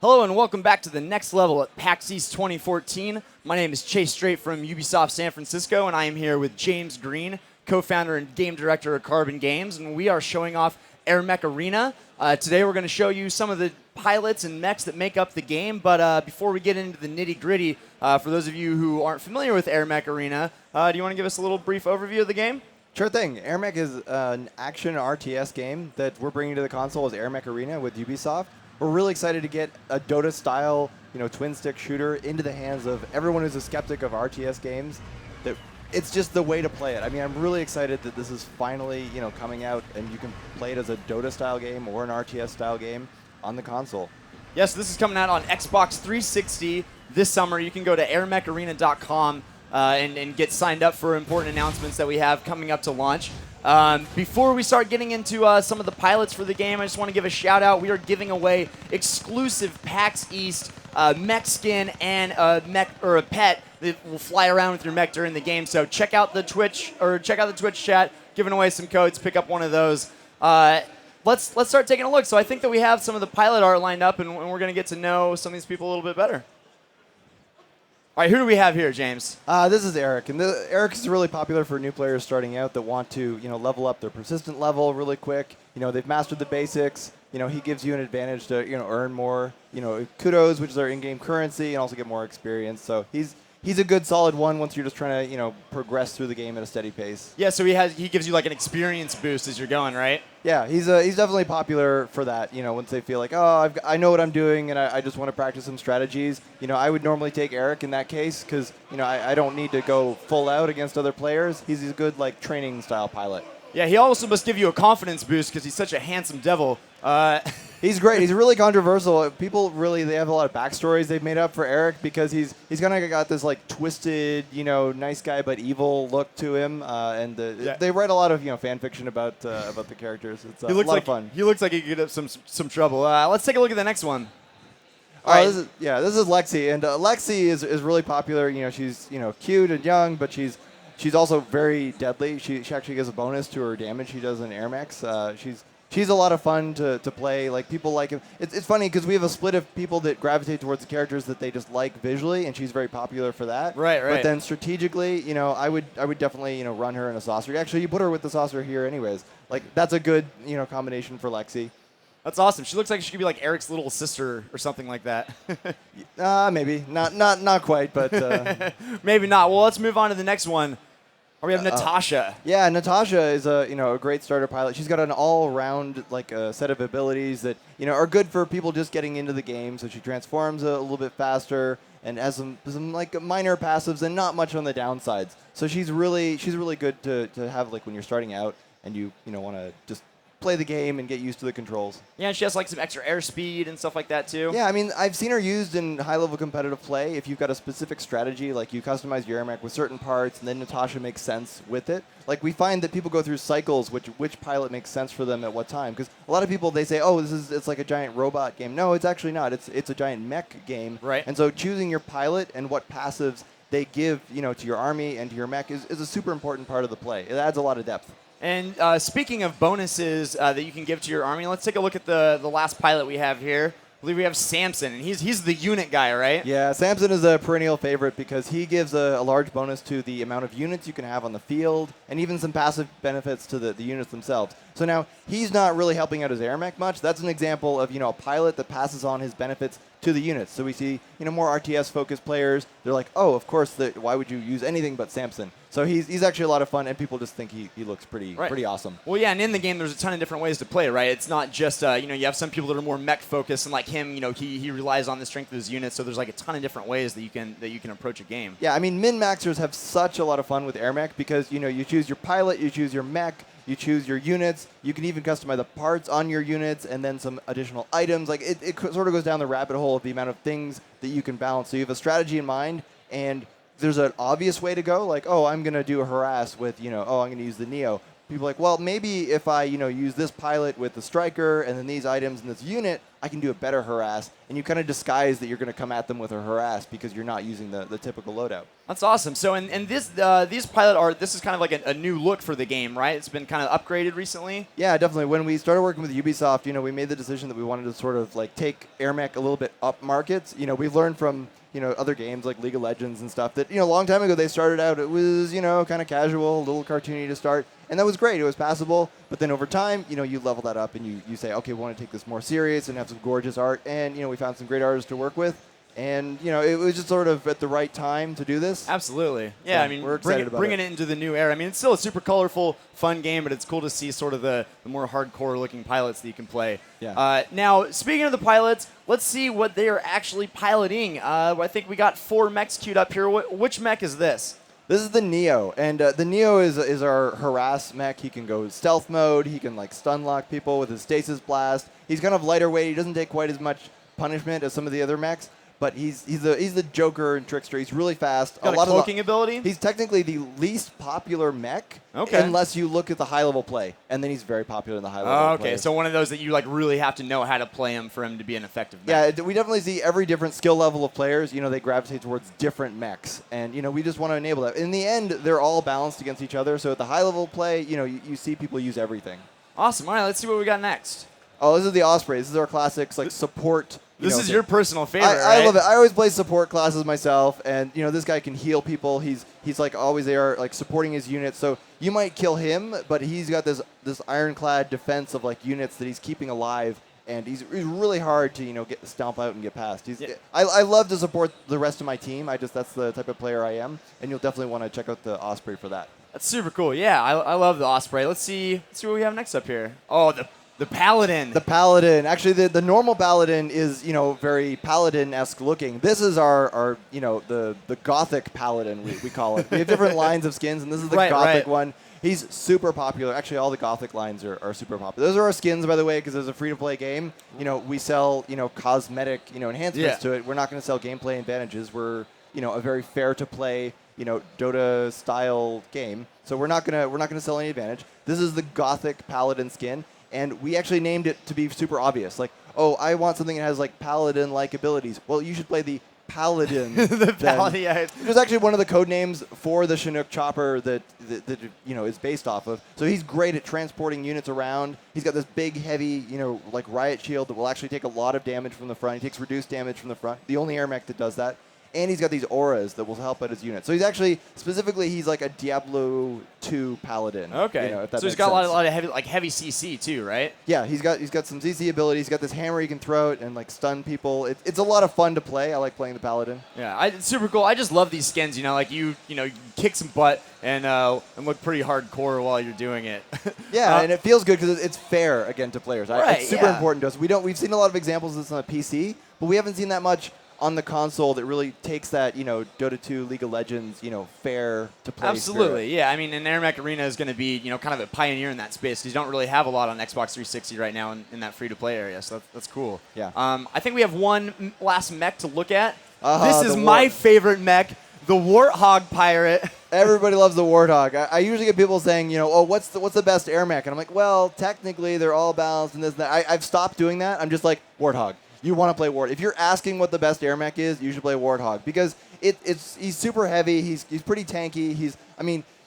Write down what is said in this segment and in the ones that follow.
Hello and welcome back to the next level at PAX East 2014. My name is Chase Straight from Ubisoft San Francisco, and I am here with James Green, co-founder and game director of Carbon Games, and we are showing off Air Mech Arena. Today we're going to show you some of the pilots and mechs that make up the game, but before we get into the nitty-gritty, for those of you who aren't familiar with Air Mech Arena, do you want to give us a little brief overview of the game? Sure thing. Air Mech is an action RTS game that we're bringing to the console as Air Mech Arena with Ubisoft. We're really excited to get a Dota-style, twin-stick shooter into the hands of everyone who's a skeptic of RTS games. That it's just the way to play it. I mean, I'm really excited that this is finally, coming out, and you can play it as a Dota-style game or an RTS-style game on the console. Yes, this is coming out on Xbox 360 this summer. You can go to airmecharena.com and get signed up for important announcements that we have coming up to launch. Before we start getting into some of the pilots for the game, I just want to give a shout out. We are giving away exclusive PAX East mech skin and a mech or a pet that will fly around with your mech during the game. So check out the Twitch chat, giving away some codes. Pick up one of those. Let's start taking a look. So I think that we have some of the pilot art lined up, and we're going to get to know some of these people a little bit better. All right, who do we have here, James? This is Eric, and Eric is really popular for new players starting out that want to, level up their persistent level really quick. They've mastered the basics. He gives you an advantage to, earn more, kudos, which is our in-game currency, and also get more experience. So he's a good solid one once you're just trying to, progress through the game at a steady pace. Yeah, so he gives you like an experience boost as you're going, right? Yeah, he's definitely popular for that. Once they feel like, I know what I'm doing and I just want to practice some strategies. I would normally take Eric in that case because I don't need to go full out against other players. He's a good training style pilot. Yeah, he also must give you a confidence boost because he's such a handsome devil. He's great. He's really controversial. People they have a lot of backstories they've made up for Eric because he's kind of got this twisted, nice guy but evil look to him, and they write a lot of fan fiction about the characters. It's a lot of fun. He looks like he could get up some trouble. Let's take a look at the next one. This is Lexi, and Lexi is really popular. She's cute and young, but she's also very deadly. She actually gives a bonus to her damage she does in Air Mechs. She's a lot of fun to play. People like him. It's funny because we have a split of people that gravitate towards the characters that they just like visually, and she's very popular for that. Right. But then strategically, I would definitely run her in a saucer. Actually, you put her with the saucer here anyways. That's a good combination for Lexi. That's awesome. She looks like she could be like Eric's little sister or something like that. Maybe not quite, but maybe not. Well, let's move on to the next one. We have Natasha. Yeah, Natasha is a great starter pilot. She's got an all-around set of abilities that are good for people just getting into the game. So she transforms a little bit faster and has some minor passives and not much on the downsides. So she's really good to have when you're starting out and you want to just play the game and get used to the controls. Yeah, and she has some extra airspeed and stuff like that too. Yeah, I mean, I've seen her used in high-level competitive play. If you've got a specific strategy, you customize your Air Mech with certain parts, and then Natasha makes sense with it. We find that people go through cycles, which pilot makes sense for them at what time. Because a lot of people, they say, it's like a giant robot game. No, it's actually not. It's a giant mech game. Right. And so choosing your pilot and what passives they give, to your army and to your mech is a super important part of the play. It adds a lot of depth. And speaking of bonuses that you can give to your army, let's take a look at the last pilot we have here. I believe we have Samson, and he's the unit guy, right? Yeah, Samson is a perennial favorite because he gives a large bonus to the amount of units you can have on the field, and even some passive benefits to the units themselves. So now, he's not really helping out his Air Mech much. That's an example of a pilot that passes on his benefits to the units. So we see more RTS-focused players. They're like, of course, why would you use anything but Samson? So he's actually a lot of fun, and people just think he looks pretty awesome. Well, yeah, and in the game, there's a ton of different ways to play, right? It's not just, you have some people that are more mech-focused, and like him, he relies on the strength of his units, so there's a ton of different ways that you can approach a game. Yeah, I mean, min-maxers have such a lot of fun with Air Mech because, you choose your pilot, you choose your mech, you choose your units. You can even customize the parts on your units and then some additional items. It sort of goes down the rabbit hole of the amount of things that you can balance. So you have a strategy in mind, and there's an obvious way to go, I'm going to do a harass with, I'm going to use the Neo. people are like, well, maybe if I use this pilot with the striker and then these items in this unit, I can do a better harass. And you kind of disguise that you're going to come at them with a harass because you're not using the typical loadout. That's awesome. So, and these pilot art, this is kind of like a new look for the game, right? It's been kind of upgraded recently. Yeah, definitely. When we started working with Ubisoft, we made the decision that we wanted to sort of like take Air Mech a little bit up markets. We've learned from other games like League of Legends and stuff that a long time ago they started out, it was kind of casual, a little cartoony to start, and that was great. It was passable, but then over time, you level that up and you say, okay, we want to take this more serious and have some gorgeous art, and we found some great artists to work with. And, it was just sort of at the right time to do this. Absolutely. Yeah, So I mean, we're excited about bringing it. it into the new era. I mean, it's still a super colorful, fun game, but it's cool to see sort of the more hardcore-looking pilots that you can play. Yeah. Now, speaking of the pilots, let's see what they are actually piloting. I think we got 4 mechs queued up here. Which mech is this? This is the Neo, and the Neo is our harass mech. He can go stealth mode. He can stun lock people with his stasis blast. He's kind of lighter weight. He doesn't take quite as much punishment as some of the other mechs. But he's the Joker and Trickster. He's really fast. Got a cloaking ability? He's technically the least popular mech, Okay. unless you look at the high-level play. And then he's very popular in the high-level play. Okay, so one of those that you really have to know how to play him for him to be an effective mech. Yeah, we definitely see every different skill level of players. They gravitate towards different mechs. And, we just want to enable that. In the end, they're all balanced against each other. So at the high-level play, you see people use everything. Awesome. All right, let's see what we got next. Oh, this is the Osprey. This is our classics, support. This is your personal favorite, I right? love it. I always play support classes myself, and this guy can heal people. He's always there, supporting his units. So you might kill him, but he's got this ironclad defense of units that he's keeping alive, and he's really hard to get stomp out and get past. I love to support the rest of my team. That's the type of player I am, and you'll definitely want to check out the Osprey for that. That's super cool. Yeah, I love the Osprey. Let's see what we have next up here. Oh, the Paladin. The Paladin. Actually, the normal Paladin is, very Paladin-esque looking. This is our the Gothic Paladin, we call it. We have different lines of skins, and this is the Gothic one. He's super popular. Actually, all the Gothic lines are super popular. Those are our skins, by the way, because it's a free-to-play game. We sell, cosmetic, enhancements to it. We're not going to sell gameplay advantages. We're, a very fair-to-play, Dota-style game. So we're not gonna sell any advantage. This is the Gothic Paladin skin. And we actually named it to be super obvious. I want something that has Paladin-like abilities. Well, you should play the Paladin. The Paladin. Yeah. It was actually one of the code names for the Chinook chopper that is based off of. So he's great at transporting units around. He's got this big, heavy, riot shield that will actually take a lot of damage from the front. He takes reduced damage from the front. The only air mech that does that. And he's got these auras that will help out his unit. So he's actually, specifically, he's like a Diablo 2 Paladin. Okay. If that so he's makes got sense. a lot of heavy CC too, right? Yeah, he's got some CC abilities. He's got this hammer he can throw it and stun people. It's a lot of fun to play. I like playing the Paladin. Yeah, it's super cool. I just love these skins. You kick some butt and look pretty hardcore while you're doing it. Yeah, and it feels good because it's fair again to players. Right, It's super yeah. important to us. We've seen a lot of examples of this on the PC, but we haven't seen that much on the console that really takes that, Dota 2, League of Legends, fair to play. Absolutely, spirit. yeah. I mean, and Air Mech Arena is going to be, kind of a pioneer in that space because you don't really have a lot on Xbox 360 right now in that free-to-play area, so that's cool. Yeah. I think we have one last mech to look at. Uh-huh, This is my favorite mech, the Warthog Pirate. Everybody loves the Warthog. I usually get people saying, what's the best air mech? And I'm like, well, technically they're all balanced and this and that. I've stopped doing that. I'm just like, Warthog. You want to play Warthog. If you're asking what the best air mech is, you should play Warthog because he's super heavy. He's pretty tanky.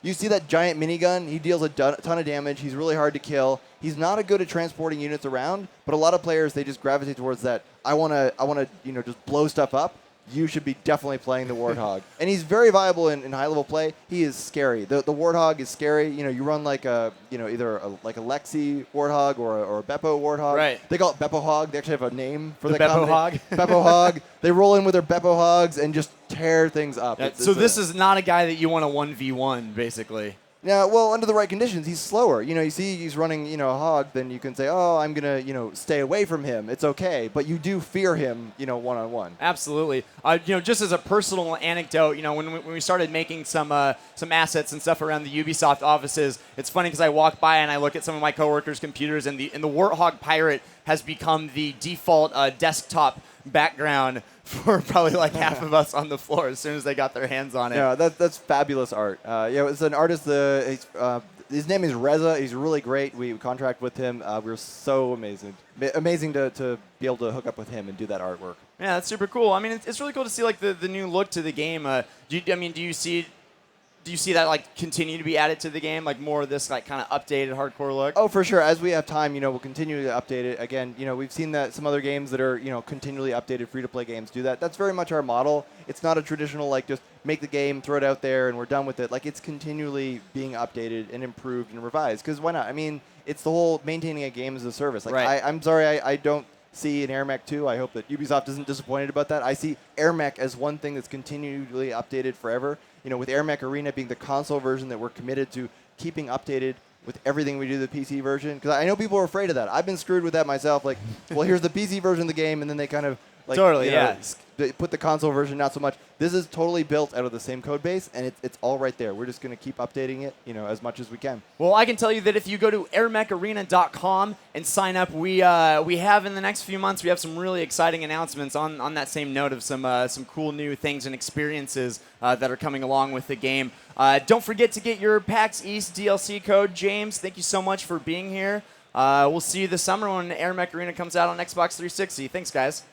You see that giant minigun. He deals a ton of damage. He's really hard to kill. He's not good at transporting units around, but a lot of players, they just gravitate towards that. I want to just blow stuff up. You should be definitely playing the Warthog. And he's very viable in high-level play. He is scary. The Warthog is scary. You run either a Lexi Warthog or a Beppo Warthog. Right. They call it Beppo Hog. They actually have a name for The the Beppo company. Hog? Beppo Hog. They roll in with their Beppo Hogs and just tear things up. So this is not a guy that you want to 1v1, basically. Now, well, under the right conditions, he's slower. You see he's running, a hog, then you can say, oh, I'm going to, stay away from him. It's okay. But you do fear him, one-on-one. Absolutely. Just as a personal anecdote, when we started making some assets and stuff around the Ubisoft offices, it's funny because I walk by and I look at some of my coworkers' computers, and the Warthog Pirate has become the default desktop background for probably half of us on the floor as soon as they got their hands on it. Yeah, that's fabulous art. It's an artist. His his name is Reza. He's really great. We contract with him. We're so amazing to be able to hook up with him and do that artwork. Yeah, that's super cool. I mean, it's really cool to see like the new look to the game. Do you see that like continue to be added to the game, like more of this like kind of updated hardcore look? Oh, for sure. As we have time, we'll continue to update it. Again, we've seen that some other games that are, continually updated free-to-play games do that. That's very much our model. It's not a traditional like just make the game, throw it out there, and we're done with it. Like it's continually being updated and improved and revised. Because why not? I mean, it's the whole maintaining a game as a service. Like right. I'm sorry, I don't see an Air Mech 2. I hope that Ubisoft isn't disappointed about that. I see Air Mech as one thing that's continually updated forever. With Air Mech Arena being the console version that we're committed to keeping updated with everything we do the PC version. Because I know people are afraid of that. I've been screwed with that myself. Like, well, here's the PC version of the game, and then they kind of like totally, they put the console version not so much. This is totally built out of the same code base, and it's all right there. We're just going to keep updating it, as much as we can. Well, I can tell you that if you go to airmecharena.com and sign up, we have in the next few months we have some really exciting announcements on that same note of some cool new things and experiences that are coming along with the game. Don't forget to get your PAX East DLC code, James. Thank you so much for being here. We'll see you this summer when Air Mech Arena comes out on Xbox 360. Thanks, guys.